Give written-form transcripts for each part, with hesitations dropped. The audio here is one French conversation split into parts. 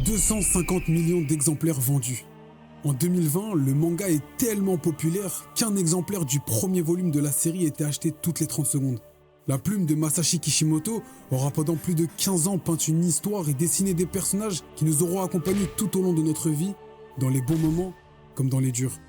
250 millions d'exemplaires vendus. En 2020, le manga est tellement populaire qu'un exemplaire du premier volume de la série était acheté toutes les 30 secondes. La plume de Masashi Kishimoto aura pendant plus de 15 ans peint une histoire et dessiné des personnages qui nous auront accompagnés tout au long de notre vie, dans les bons moments comme dans les durs.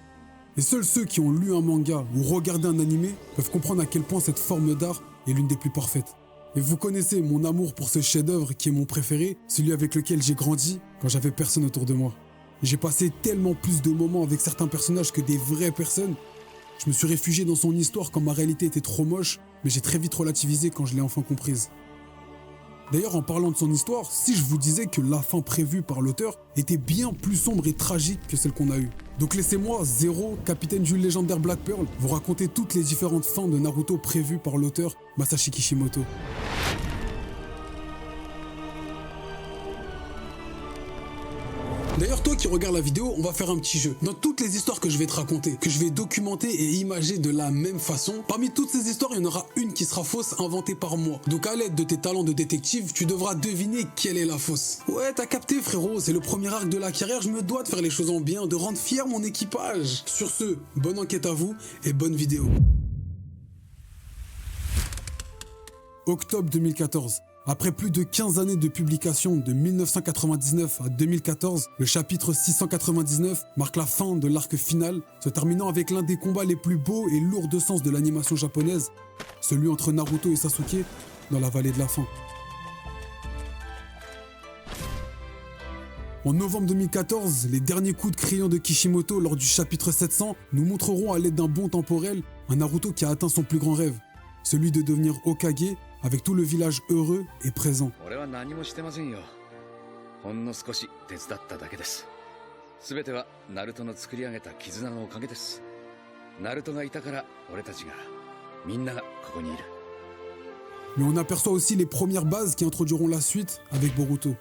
Et seuls ceux qui ont lu un manga ou regardé un animé peuvent comprendre à quel point cette forme d'art est l'une des plus parfaites. Et vous connaissez mon amour pour ce chef-d'œuvre qui est mon préféré, celui avec lequel j'ai grandi quand j'avais personne autour de moi. J'ai passé tellement plus de moments avec certains personnages que des vraies personnes. Je me suis réfugié dans son histoire quand ma réalité était trop moche, mais j'ai très vite relativisé quand je l'ai enfin comprise. D'ailleurs, en parlant de son histoire, si je vous disais que la fin prévue par l'auteur était bien plus sombre et tragique que celle qu'on a eue. Donc laissez-moi, Zero, capitaine du légendaire Black Pearl, vous raconter toutes les différentes fins de Naruto prévues par l'auteur Masashi Kishimoto. D'ailleurs, toi qui regardes la vidéo, on va faire un petit jeu. Dans toutes les histoires que je vais te raconter, que je vais documenter et imager de la même façon, parmi toutes ces histoires, il y en aura une qui sera fausse, inventée par moi. Donc à l'aide de tes talents de détective, tu devras deviner quelle est la fausse. Ouais, t'as capté frérot, c'est le premier arc de la carrière, je me dois de faire les choses en bien, de rendre fier mon équipage. Sur ce, bonne enquête à vous et bonne vidéo. Octobre 2014. Après plus de 15 années de publication, de 1999 à 2014, le chapitre 699 marque la fin de l'arc final, se terminant avec l'un des combats les plus beaux et lourds de sens de l'animation japonaise, celui entre Naruto et Sasuke dans la vallée de la faim. En novembre 2014, les derniers coups de crayon de Kishimoto lors du chapitre 700 nous montreront à l'aide d'un bond temporel un Naruto qui a atteint son plus grand rêve, celui de devenir Hokage, avec tout le village heureux et présent. Mais on aperçoit aussi les premières bases qui introduiront la suite avec Boruto.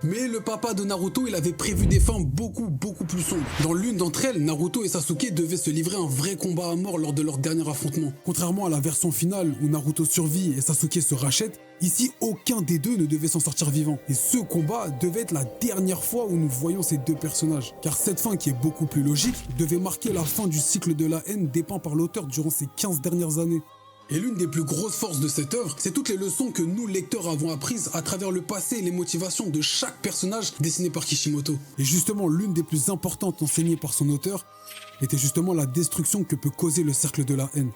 Mais le papa de Naruto, il avait prévu des fins beaucoup plus sombres. Dans l'une d'entre elles, Naruto et Sasuke devaient se livrer un vrai combat à mort lors de leur dernier affrontement. Contrairement à la version finale où Naruto survit et Sasuke se rachète, ici aucun des deux ne devait s'en sortir vivant. Et ce combat devait être la dernière fois où nous voyons ces deux personnages. Car cette fin, qui est beaucoup plus logique, devait marquer la fin du cycle de la haine dépeint par l'auteur durant ces 15 dernières années. Et l'une des plus grosses forces de cette œuvre, c'est toutes les leçons que nous, lecteurs, avons apprises à travers le passé et les motivations de chaque personnage dessiné par Kishimoto. Et justement, l'une des plus importantes enseignées par son auteur était justement la destruction que peut causer le cercle de la haine.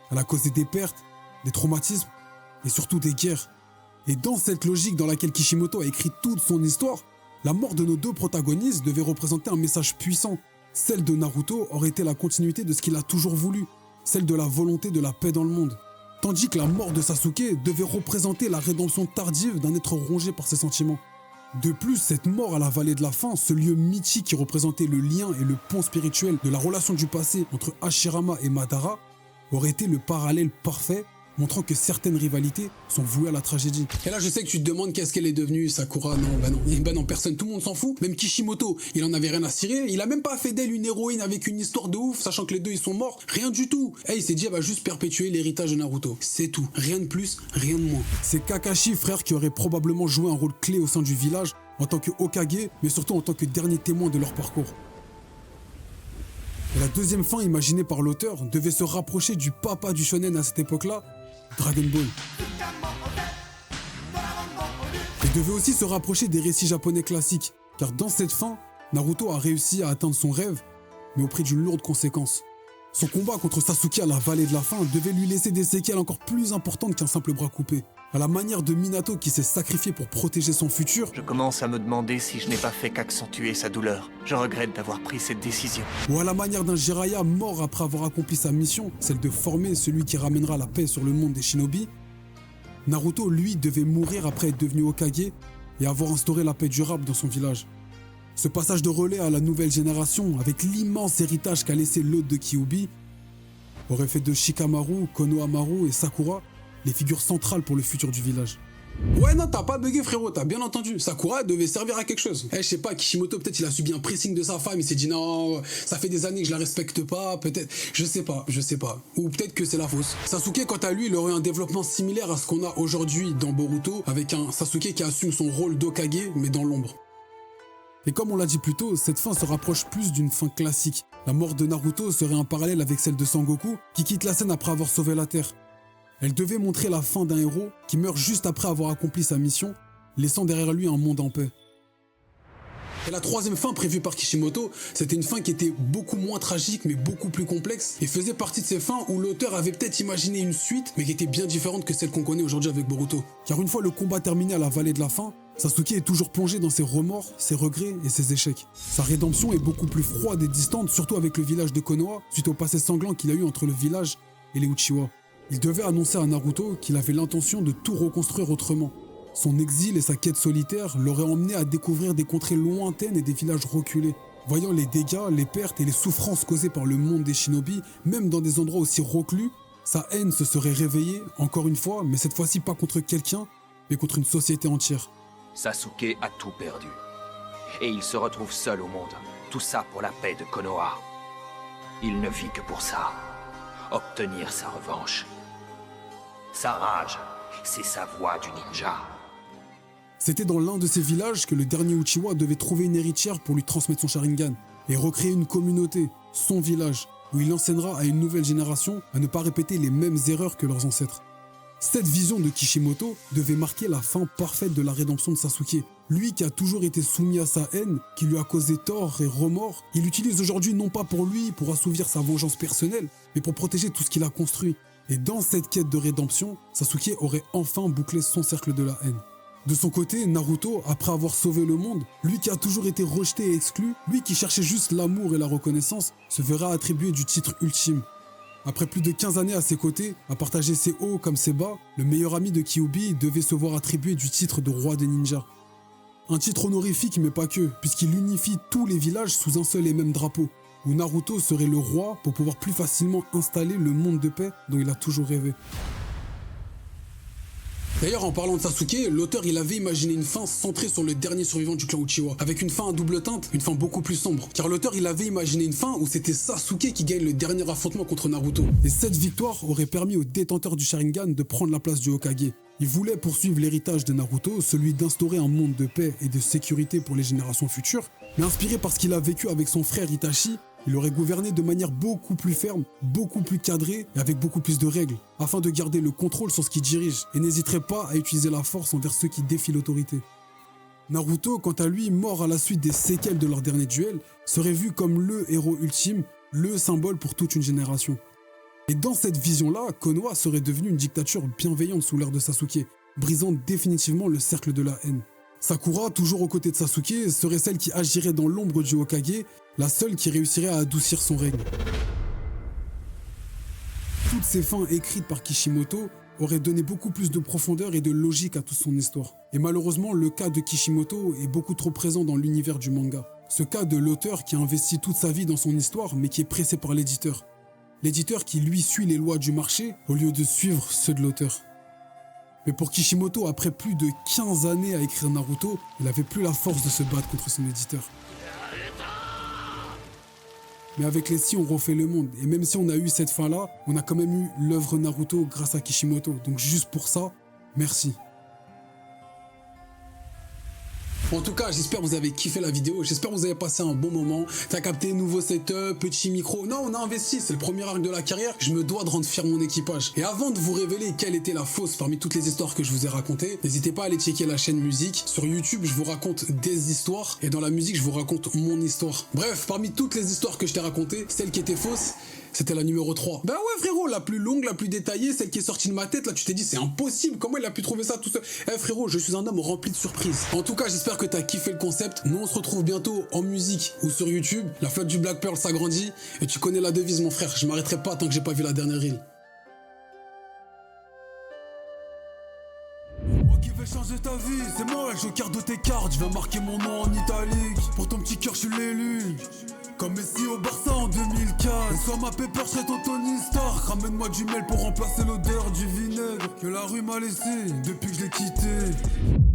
Elle a causé des pertes, des traumatismes et surtout des guerres. Et dans cette logique dans laquelle Kishimoto a écrit toute son histoire, la mort de nos deux protagonistes devait représenter un message puissant. Celle de Naruto aurait été la continuité de ce qu'il a toujours voulu, celle de la volonté de la paix dans le monde. Tandis que la mort de Sasuke devait représenter la rédemption tardive d'un être rongé par ses sentiments. De plus, cette mort à la vallée de la faim, ce lieu mythique qui représentait le lien et le pont spirituel de la relation du passé entre Hashirama et Madara, aurait été le parallèle parfait, montrant que certaines rivalités sont vouées à la tragédie. Et là, je sais que tu te demandes qu'est-ce qu'elle est devenue, Sakura. Non, personne, tout le monde s'en fout. Même Kishimoto, il en avait rien à cirer. Il a même pas fait d'elle une héroïne avec une histoire de ouf, sachant que les deux, ils sont morts. Rien du tout. Il s'est dit, elle va juste perpétuer l'héritage de Naruto. C'est tout. Rien de plus, rien de moins. C'est Kakashi, frère, qui aurait probablement joué un rôle clé au sein du village, en tant que Hokage, mais surtout en tant que dernier témoin de leur parcours. Et la deuxième fin imaginée par l'auteur devait se rapprocher du papa du shonen à cette époque-là, Dragon Ball. Il devait aussi se rapprocher des récits japonais classiques, car dans cette fin, Naruto a réussi à atteindre son rêve, mais au prix d'une lourde conséquence. Son combat contre Sasuke à la vallée de la faim devait lui laisser des séquelles encore plus importantes qu'un simple bras coupé. À la manière de Minato qui s'est sacrifié pour protéger son futur. Je commence à me demander si je n'ai pas fait qu'accentuer sa douleur. Je regrette d'avoir pris cette décision. Ou à la manière d'un Jiraiya mort après avoir accompli sa mission, celle de former celui qui ramènera la paix sur le monde des shinobi. Naruto, lui, devait mourir après être devenu Hokage et avoir instauré la paix durable dans son village. Ce passage de relais à la nouvelle génération, avec l'immense héritage qu'a laissé l'hôte de Kyuubi, aurait fait de Shikamaru, Konohamaru et Sakura les figures centrales pour le futur du village. Ouais, non, t'as pas bugué, frérot, t'as bien entendu. Sakura devait servir à quelque chose. Je sais pas, Kishimoto, peut-être il a subi un pressing de sa femme, il s'est dit non, ça fait des années que je la respecte pas, peut-être, je sais pas. Ou peut-être que c'est la fausse. Sasuke, quant à lui, il aurait un développement similaire à ce qu'on a aujourd'hui dans Boruto, avec un Sasuke qui assume son rôle d'Hokage, mais dans l'ombre. Et comme on l'a dit plus tôt, cette fin se rapproche plus d'une fin classique. La mort de Naruto serait un parallèle avec celle de Sangoku, qui quitte la scène après avoir sauvé la Terre. Elle devait montrer la fin d'un héros qui meurt juste après avoir accompli sa mission, laissant derrière lui un monde en paix. Et la troisième fin prévue par Kishimoto, c'était une fin qui était beaucoup moins tragique mais beaucoup plus complexe et faisait partie de ces fins où l'auteur avait peut-être imaginé une suite mais qui était bien différente que celle qu'on connaît aujourd'hui avec Boruto. Car une fois le combat terminé à la vallée de la fin, Sasuke est toujours plongé dans ses remords, ses regrets et ses échecs. Sa rédemption est beaucoup plus froide et distante, surtout avec le village de Konoha, suite au passé sanglant qu'il a eu entre le village et les Uchiwa. Il devait annoncer à Naruto qu'il avait l'intention de tout reconstruire autrement. Son exil et sa quête solitaire l'auraient emmené à découvrir des contrées lointaines et des villages reculés. Voyant les dégâts, les pertes et les souffrances causées par le monde des shinobi, même dans des endroits aussi reclus, sa haine se serait réveillée, encore une fois, mais cette fois-ci pas contre quelqu'un, mais contre une société entière. Sasuke a tout perdu. Et il se retrouve seul au monde. Tout ça pour la paix de Konoha. Il ne vit que pour ça. Obtenir sa revanche. Sa rage, c'est sa voix du ninja. C'était dans l'un de ces villages que le dernier Uchiwa devait trouver une héritière pour lui transmettre son Sharingan et recréer une communauté, son village, où il enseignera à une nouvelle génération à ne pas répéter les mêmes erreurs que leurs ancêtres. Cette vision de Kishimoto devait marquer la fin parfaite de la rédemption de Sasuke. Lui qui a toujours été soumis à sa haine, qui lui a causé tort et remords, il l'utilise aujourd'hui non pas pour lui, pour assouvir sa vengeance personnelle, mais pour protéger tout ce qu'il a construit. Et dans cette quête de rédemption, Sasuke aurait enfin bouclé son cercle de la haine. De son côté, Naruto, après avoir sauvé le monde, lui qui a toujours été rejeté et exclu, lui qui cherchait juste l'amour et la reconnaissance, se verra attribuer du titre ultime. Après plus de 15 années à ses côtés, à partager ses hauts comme ses bas, le meilleur ami de Kyuubi devait se voir attribuer du titre de roi des ninjas. Un titre honorifique mais pas que, puisqu'il unifie tous les villages sous un seul et même drapeau, où Naruto serait le roi pour pouvoir plus facilement installer le monde de paix dont il a toujours rêvé. D'ailleurs, en parlant de Sasuke, l'auteur il avait imaginé une fin centrée sur le dernier survivant du clan Uchiwa, avec une fin à double teinte, une fin beaucoup plus sombre. Car l'auteur il avait imaginé une fin où c'était Sasuke qui gagne le dernier affrontement contre Naruto. Et cette victoire aurait permis au détenteur du Sharingan de prendre la place du Hokage. Il voulait poursuivre l'héritage de Naruto, celui d'instaurer un monde de paix et de sécurité pour les générations futures, mais inspiré par ce qu'il a vécu avec son frère Itachi, il aurait gouverné de manière beaucoup plus ferme, beaucoup plus cadrée et avec beaucoup plus de règles, afin de garder le contrôle sur ce qui dirige et n'hésiterait pas à utiliser la force envers ceux qui défient l'autorité. Naruto, quant à lui, mort à la suite des séquelles de leur dernier duel, serait vu comme le héros ultime, le symbole pour toute une génération. Et dans cette vision-là, Konoha serait devenue une dictature bienveillante sous l'ère de Sasuke, brisant définitivement le cercle de la haine. Sakura, toujours aux côtés de Sasuke, serait celle qui agirait dans l'ombre du Hokage, la seule qui réussirait à adoucir son règne. Toutes ces fins écrites par Kishimoto auraient donné beaucoup plus de profondeur et de logique à toute son histoire. Et malheureusement, le cas de Kishimoto est beaucoup trop présent dans l'univers du manga. Ce cas de l'auteur qui a investi toute sa vie dans son histoire, mais qui est pressé par l'éditeur. L'éditeur qui, lui, suit les lois du marché au lieu de suivre ceux de l'auteur. Mais pour Kishimoto, après plus de 15 années à écrire Naruto, il n'avait plus la force de se battre contre son éditeur. Mais avec les si, on refait le monde. Et même si on a eu cette fin-là, on a quand même eu l'œuvre Naruto grâce à Kishimoto. Donc juste pour ça, merci. En tout cas, j'espère que vous avez kiffé la vidéo, j'espère que vous avez passé un bon moment. T'as capté nouveau setup, petit micro. Non, on a investi, c'est le premier arc de la carrière. Je me dois de rendre fier mon équipage. Et avant de vous révéler quelle était la fausse parmi toutes les histoires que je vous ai racontées, n'hésitez pas à aller checker la chaîne musique. Sur YouTube, je vous raconte des histoires et dans la musique, je vous raconte mon histoire. Bref, parmi toutes les histoires que je t'ai racontées, celle qui était fausse, c'était la numéro 3. Ben ouais frérot, la plus longue, la plus détaillée, celle qui est sortie de ma tête, là tu t'es dit c'est impossible, comment il a pu trouver ça tout seul? Eh frérot, je suis un homme rempli de surprises. En tout cas, j'espère que t'as kiffé le concept. Nous on se retrouve bientôt en musique ou sur YouTube. La flotte du Black Pearl s'agrandit et tu connais la devise mon frère, je m'arrêterai pas tant que j'ai pas vu la dernière reel. Moi qui vais changer ta vie, c'est moi le joker de tes cartes, je vais marquer mon nom en italique. Pour ton petit cœur je suis l'élu. Comme Messi au Barça en 2004. Et soit ma pépère, je serai ton Tony Stark. Ramène-moi du miel pour remplacer l'odeur du vinaigre que la rue m'a laissé depuis que je l'ai quitté.